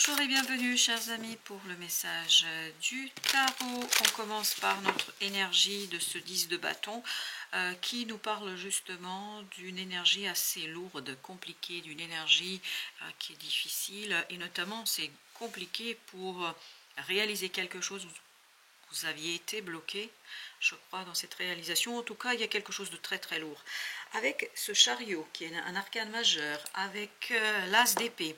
Bonjour et bienvenue chers amis pour le message du tarot. On commence par notre énergie de ce 10 de bâton qui nous parle justement d'une énergie assez lourde, compliquée, d'une énergie qui est difficile et notamment c'est compliqué pour réaliser quelque chose. Vous aviez été bloqué, je crois, dans cette réalisation. En tout cas, il y a quelque chose de très très lourd. Avec ce chariot qui est un arcane majeur, avec l'as d'épée,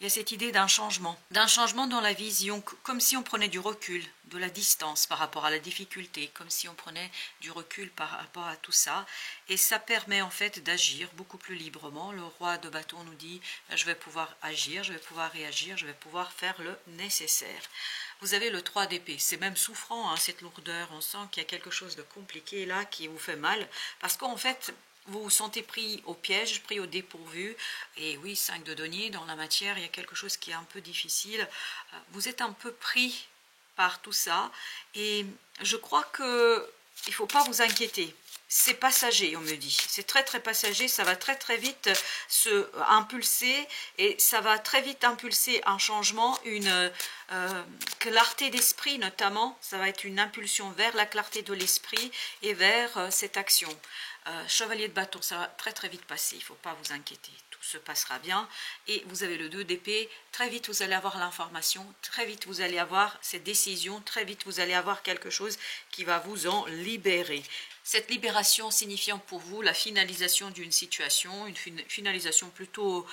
il y a cette idée d'un changement dans la vision, comme si on prenait du recul, de la distance par rapport à la difficulté, comme si on prenait du recul par rapport à tout ça. Et ça permet en fait d'agir beaucoup plus librement. Le roi de bâton nous dit, je vais pouvoir agir, je vais pouvoir réagir, je vais pouvoir faire le nécessaire. Vous avez le 3 d'épée, c'est même souffrant, hein, cette lourdeur, on sent qu'il y a quelque chose de compliqué là qui vous fait mal, parce qu'en fait, vous vous sentez pris au piège, pris au dépourvu, et oui, 5 de denier, dans la matière, il y a quelque chose qui est un peu difficile, vous êtes un peu pris par tout ça, et je crois que il ne faut pas vous inquiéter. C'est passager, on me dit. C'est très très passager, ça va très très vite se impulser et ça va très vite impulser un changement, une clarté d'esprit notamment. Ça va être une impulsion vers la clarté de l'esprit et vers cette action. Chevalier de bâton, ça va très très vite passer, il ne faut pas vous inquiéter. Tout se passera bien. Et vous avez le 2 d'épée, très vite vous allez avoir l'information, très vite vous allez avoir cette décision, très vite vous allez avoir quelque chose qui va vous en libérer. Cette libération signifiant pour vous la finalisation d'une situation, une finalisation plutôt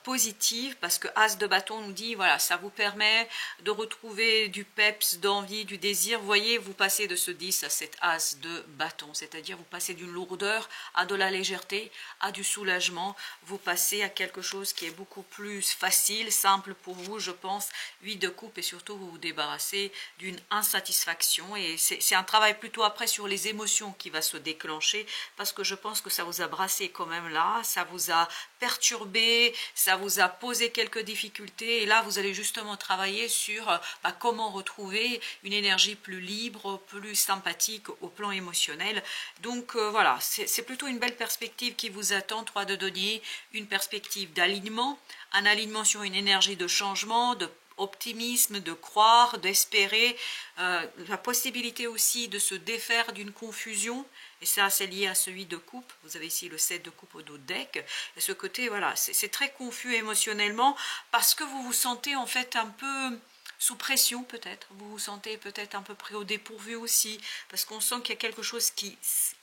positive, parce que As de bâton nous dit, voilà, ça vous permet de retrouver du peps, d'envie, du désir. Vous voyez, vous passez de ce 10 à cet As de bâton, c'est-à-dire vous passez d'une lourdeur à de la légèreté, à du soulagement, vous passez à quelque chose qui est beaucoup plus facile, simple pour vous, je pense. 8 de coupe et surtout vous vous débarrassez d'une insatisfaction et c'est un travail plutôt après sur les émotions qui va se déclencher, parce que je pense que ça vous a brassé quand même là, ça vous a perturbé, ça vous a posé quelques difficultés, et là vous allez justement travailler sur comment retrouver une énergie plus libre, plus sympathique au plan émotionnel. Donc voilà, c'est plutôt une belle perspective qui vous attend, 3 de denier, une perspective d'alignement, un alignement sur une énergie de changement, de optimisme, de croire, d'espérer, la possibilité aussi de se défaire d'une confusion, et ça c'est lié à celui de coupe. Vous avez ici le 7 de coupe au dos de deck, et ce côté, voilà, c'est très confus émotionnellement, parce que vous vous sentez en fait un peu sous pression peut-être, vous vous sentez peut-être un peu pris au dépourvu aussi, parce qu'on sent qu'il y a quelque chose qui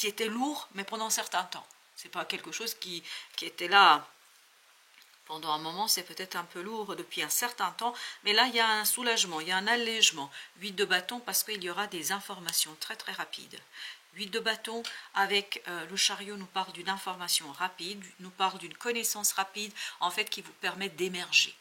était lourd, mais pendant un certain temps. C'est pas quelque chose qui était là pendant un moment, c'est peut-être un peu lourd depuis un certain temps, mais là il y a un soulagement, il y a un allègement. 8 de bâton parce qu'il y aura des informations très très rapides. 8 de bâton avec le chariot nous parle d'une information rapide, nous parle d'une connaissance rapide, en fait qui vous permet d'émerger,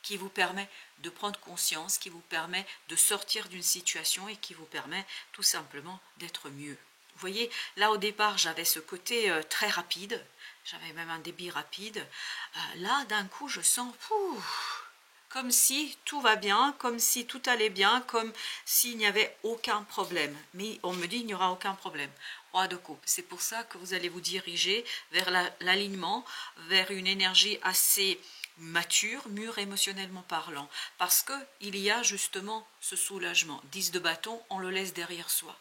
qui vous permet de prendre conscience, qui vous permet de sortir d'une situation et qui vous permet tout simplement d'être mieux. Vous voyez, là au départ j'avais ce côté très rapide, j'avais même un débit rapide. Là d'un coup je sens comme si tout va bien, comme si tout allait bien, comme s'il n'y avait aucun problème. Mais on me dit qu'il n'y aura aucun problème. Roi de coupe, c'est pour ça que vous allez vous diriger vers l'alignement, vers une énergie assez mature, mûre émotionnellement parlant, parce qu'il y a justement ce soulagement. 10 de bâton, on le laisse derrière soi.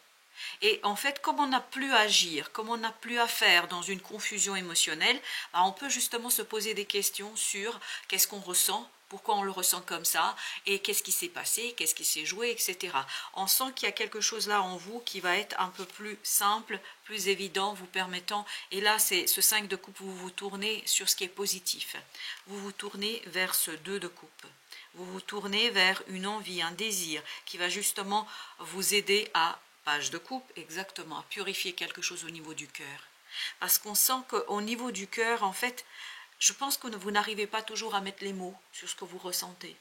Et en fait, comme on n'a plus à agir, comme on n'a plus à faire dans une confusion émotionnelle, on peut justement se poser des questions sur qu'est-ce qu'on ressent, pourquoi on le ressent comme ça, et qu'est-ce qui s'est passé, qu'est-ce qui s'est joué, etc. On sent qu'il y a quelque chose là en vous qui va être un peu plus simple, plus évident, vous permettant, et là c'est ce 5 de coupe, vous vous tournez sur ce qui est positif, vous vous tournez vers ce 2 de coupe. Vous vous tournez vers une envie, un désir qui va justement vous aider à, page de coupe, exactement, à purifier quelque chose au niveau du cœur. Parce qu'on sent qu'au niveau du cœur, en fait, je pense que vous n'arrivez pas toujours à mettre les mots sur ce que vous ressentez.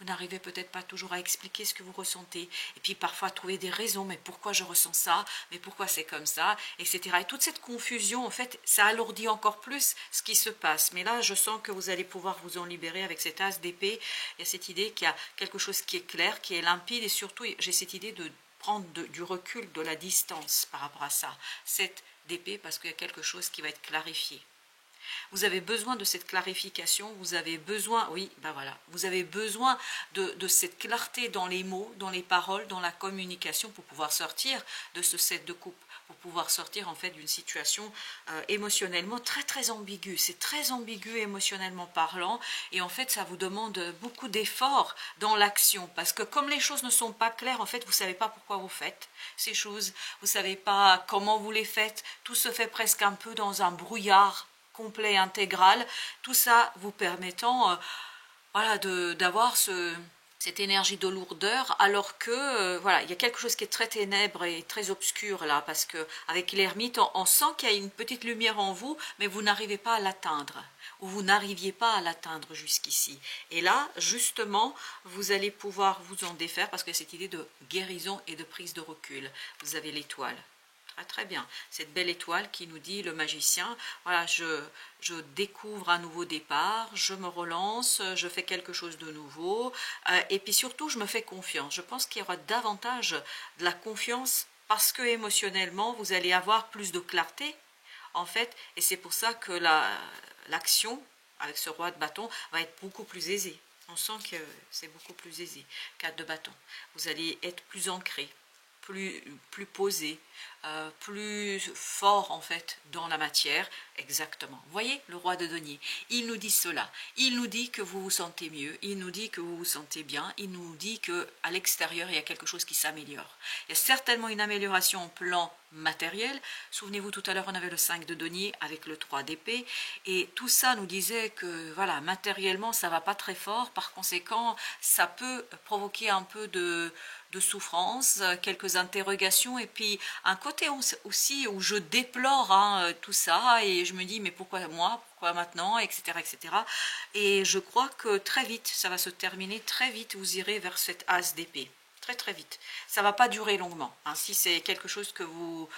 Vous n'arrivez peut-être pas toujours à expliquer ce que vous ressentez. Et puis parfois trouver des raisons, mais pourquoi je ressens ça, mais pourquoi c'est comme ça, etc. Et toute cette confusion, en fait, ça alourdit encore plus ce qui se passe. Mais là, je sens que vous allez pouvoir vous en libérer avec cet as d'épée. Il y a cette idée qu'il y a quelque chose qui est clair, qui est limpide, et surtout, j'ai cette idée de prendre du recul, de la distance par rapport à ça. 7 d'épée, parce qu'il y a quelque chose qui va être clarifié. Vous avez besoin de cette clarification, vous avez besoin, oui, ben voilà, vous avez besoin de cette clarté dans les mots, dans les paroles, dans la communication pour pouvoir sortir de ce 7 de coupe, pour pouvoir sortir en fait d'une situation émotionnellement très ambiguë. C'est très ambigu émotionnellement parlant et en fait ça vous demande beaucoup d'efforts dans l'action parce que comme les choses ne sont pas claires, en fait vous ne savez pas pourquoi vous faites ces choses, vous ne savez pas comment vous les faites, tout se fait presque un peu dans un brouillard complet, intégral, tout ça vous permettant voilà, d'avoir cette énergie de lourdeur, alors que voilà, il y a quelque chose qui est très ténèbre et très obscur là, parce que avec l'ermite, on sent qu'il y a une petite lumière en vous, mais vous n'arrivez pas à l'atteindre, ou vous n'arriviez pas à l'atteindre jusqu'ici. Et là, justement, vous allez pouvoir vous en défaire, parce que cette idée de guérison et de prise de recul, vous avez l'étoile. Très bien, cette belle étoile qui nous dit le magicien, voilà, je découvre un nouveau départ, je me relance, je fais quelque chose de nouveau, et puis surtout je me fais confiance. Je pense qu'il y aura davantage de la confiance parce que émotionnellement vous allez avoir plus de clarté en fait, et c'est pour ça que l'action avec ce roi de bâton va être beaucoup plus aisée. On sent que c'est beaucoup plus aisé. 4 de bâton, vous allez être plus ancré, plus posé, plus fort en fait dans la matière, exactement. Vous voyez, le roi de denier, il nous dit cela, il nous dit que vous vous sentez mieux, il nous dit que vous vous sentez bien, il nous dit que à l'extérieur il y a quelque chose qui s'améliore. Il y a certainement une amélioration en plan matériel. Souvenez-vous, tout à l'heure on avait le 5 de denier avec le 3 d'épée, et tout ça nous disait que voilà, matériellement ça va pas très fort, par conséquent ça peut provoquer un peu de souffrance, quelques interrogations, et puis un côté aussi où je déplore tout ça, et je me dis mais pourquoi moi, pourquoi maintenant, etc., etc. Et je crois que très vite, ça va se terminer, très vite vous irez vers cet as d'épée. Très vite. Ça ne va pas durer longuement. Si c'est quelque chose que vous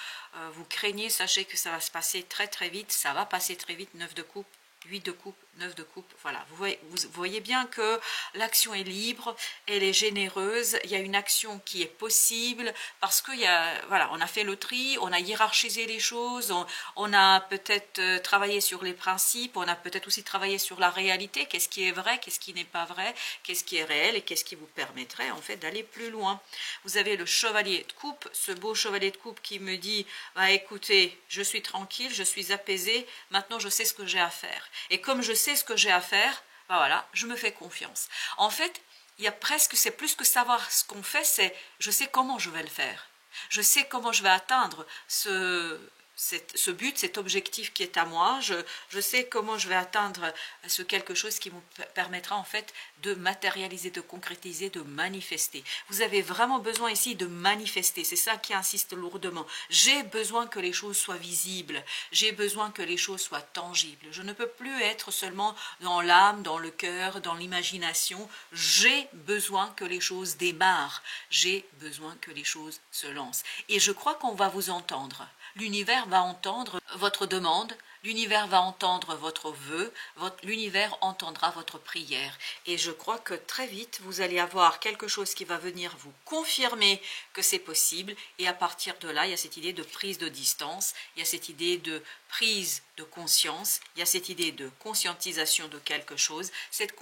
craignez, sachez que ça va se passer très vite. Ça va passer très vite. 9 de coupe, 8 de coupe, 9 de coupe. Voilà, vous voyez bien que l'action est libre, elle est généreuse, il y a une action qui est possible parce que voilà, on a fait le tri, on a hiérarchisé les choses, on a peut-être travaillé sur les principes, on a peut-être aussi travaillé sur la réalité, qu'est-ce qui est vrai, qu'est-ce qui n'est pas vrai, qu'est-ce qui est réel et qu'est-ce qui vous permettrait en fait d'aller plus loin. Vous avez le chevalier de coupe, ce beau chevalier de coupe qui me dit bah, écoutez, je suis tranquille, je suis apaisé, maintenant je sais ce que j'ai à faire. Et comme je sais ce que j'ai à faire, ben voilà, je me fais confiance. En fait, il y a presque, c'est plus que savoir ce qu'on fait, c'est je sais comment je vais le faire. Je sais comment je vais atteindre ce but, cet objectif qui est à moi. Je sais comment je vais atteindre ce quelque chose qui me permettra en fait de matérialiser, de concrétiser, de manifester. Vous avez vraiment besoin ici de manifester. C'est ça qui insiste lourdement. J'ai besoin que les choses soient visibles. J'ai besoin que les choses soient tangibles. Je ne peux plus être seulement dans l'âme, dans le cœur, dans l'imagination. J'ai besoin que les choses démarrent. J'ai besoin que les choses se lancent. Et je crois qu'on va vous entendre. L'univers va entendre votre demande, l'univers va entendre votre vœu, l'univers entendra votre prière. Et je crois que très vite, vous allez avoir quelque chose qui va venir vous confirmer que c'est possible. Et à partir de là, il y a cette idée de prise de distance, il y a cette idée de prise de conscience, il y a cette idée de conscientisation de quelque chose. Cette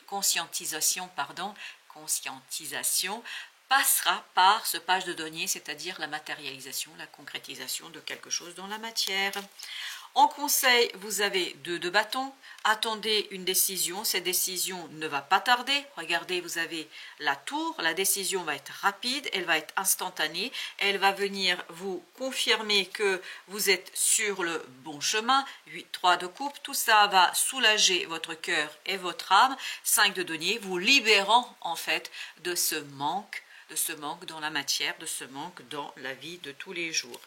conscientisation passera par ce page de denier, c'est-à-dire la matérialisation, la concrétisation de quelque chose dans la matière. En conseil, vous avez 2 de bâton. Attendez une décision. Cette décision ne va pas tarder. Regardez, vous avez la tour. La décision va être rapide. Elle va être instantanée. Elle va venir vous confirmer que vous êtes sur le bon chemin. 8, 3 de coupe. Tout ça va soulager votre cœur et votre âme. 5 de denier, vous libérant en fait de ce manque dans la matière, de ce manque dans la vie de tous les jours.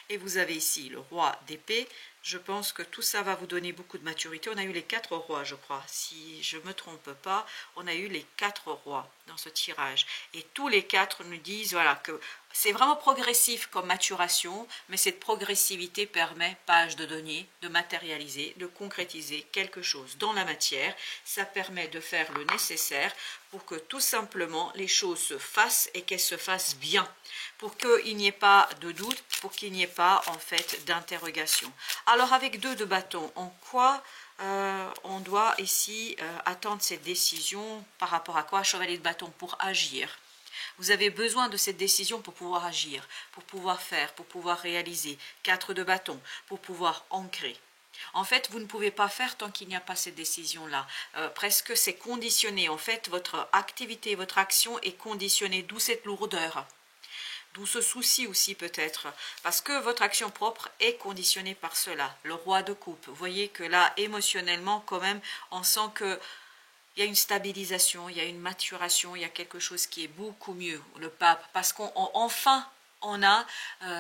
Et vous avez ici le roi d'épée. Je pense que tout ça va vous donner beaucoup de maturité. On a eu les 4 rois, je crois. Si je ne me trompe pas, on a eu les 4 rois dans ce tirage. Et tous les 4 nous disent voilà, que c'est vraiment progressif comme maturation, mais cette progressivité permet, page de denier, de matérialiser, de concrétiser quelque chose dans la matière. Ça permet de faire le nécessaire pour que tout simplement les choses se fassent et qu'elles se fassent bien, pour qu'il n'y ait pas de doute, pour qu'il n'y ait pas en fait d'interrogation. Alors avec 2 de bâton, en quoi on doit ici attendre cette décision? Par rapport à quoi? Chevalier de bâton, pour agir. Vous avez besoin de cette décision pour pouvoir agir, pour pouvoir faire, pour pouvoir réaliser. 4 de bâton, pour pouvoir ancrer. En fait, vous ne pouvez pas faire tant qu'il n'y a pas cette décision-là. Presque c'est conditionné. En fait, votre activité, votre action est conditionnée, d'où cette lourdeur. D'où ce souci aussi peut-être, parce que votre action propre est conditionnée par cela. Le roi de coupe, vous voyez que là, émotionnellement, quand même, on sent que il y a une stabilisation, il y a une maturation, il y a quelque chose qui est beaucoup mieux, le pape, parce qu'enfin, on a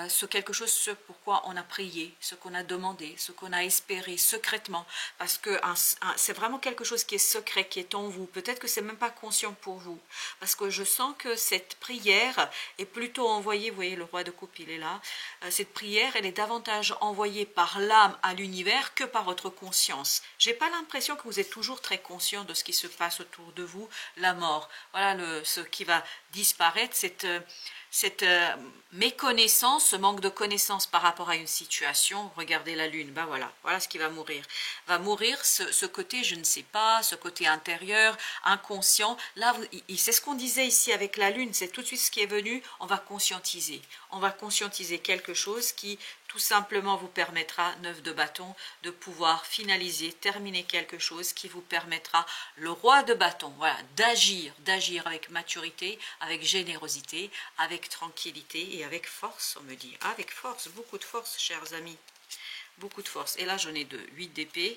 ce quelque chose, ce pourquoi on a prié, ce qu'on a demandé, ce qu'on a espéré secrètement, parce que c'est vraiment quelque chose qui est secret, qui est en vous. Peut-être que c'est même pas conscient pour vous, parce que je sens que cette prière est plutôt envoyée, vous voyez le roi de coupe, il est là, cette prière, elle est davantage envoyée par l'âme à l'univers que par votre conscience. J'ai pas l'impression que vous êtes toujours très conscient de ce qui se passe autour de vous, la mort. Voilà ce qui va disparaître, cette méconnaissance, ce manque de connaissance par rapport à une situation. Regardez la lune, ben voilà ce qui va mourir. Va mourir ce côté je ne sais pas, ce côté intérieur, inconscient. Là, c'est ce qu'on disait ici avec la lune, c'est tout de suite ce qui est venu, on va conscientiser. On va conscientiser quelque chose qui tout simplement vous permettra, 9 de bâton, de pouvoir finaliser, terminer quelque chose qui vous permettra, le roi de bâton, voilà, d'agir avec maturité, avec générosité, avec tranquillité et avec force, on me dit, avec force, beaucoup de force, chers amis, beaucoup de force. Et là, j'en ai 2, 8 d'épée.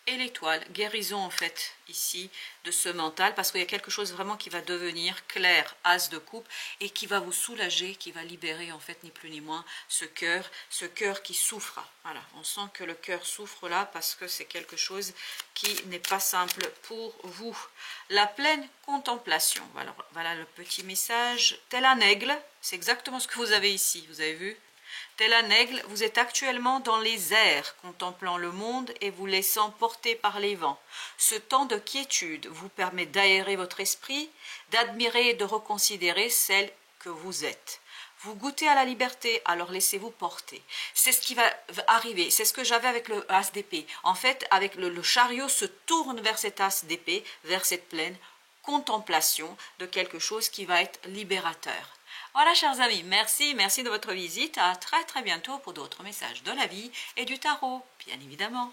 Et l'étoile, guérison en fait ici de ce mental, parce qu'il y a quelque chose vraiment qui va devenir clair, as de coupe, et qui va vous soulager, qui va libérer en fait ni plus ni moins ce cœur qui souffre. Voilà, on sent que le cœur souffre là parce que c'est quelque chose qui n'est pas simple pour vous. La pleine contemplation, voilà le petit message, tel un aigle, c'est exactement ce que vous avez ici, vous avez vu? Tel un aigle, vous êtes actuellement dans les airs, contemplant le monde et vous laissant porter par les vents. Ce temps de quiétude vous permet d'aérer votre esprit, d'admirer et de reconsidérer celle que vous êtes. Vous goûtez à la liberté, alors laissez-vous porter. C'est ce qui va arriver, c'est ce que j'avais avec le as d'épée. En fait, avec le chariot se tourne vers cet as d'épée, vers cette pleine contemplation de quelque chose qui va être libérateur. Voilà, chers amis, merci de votre visite. À très bientôt pour d'autres messages de la vie et du tarot, bien évidemment.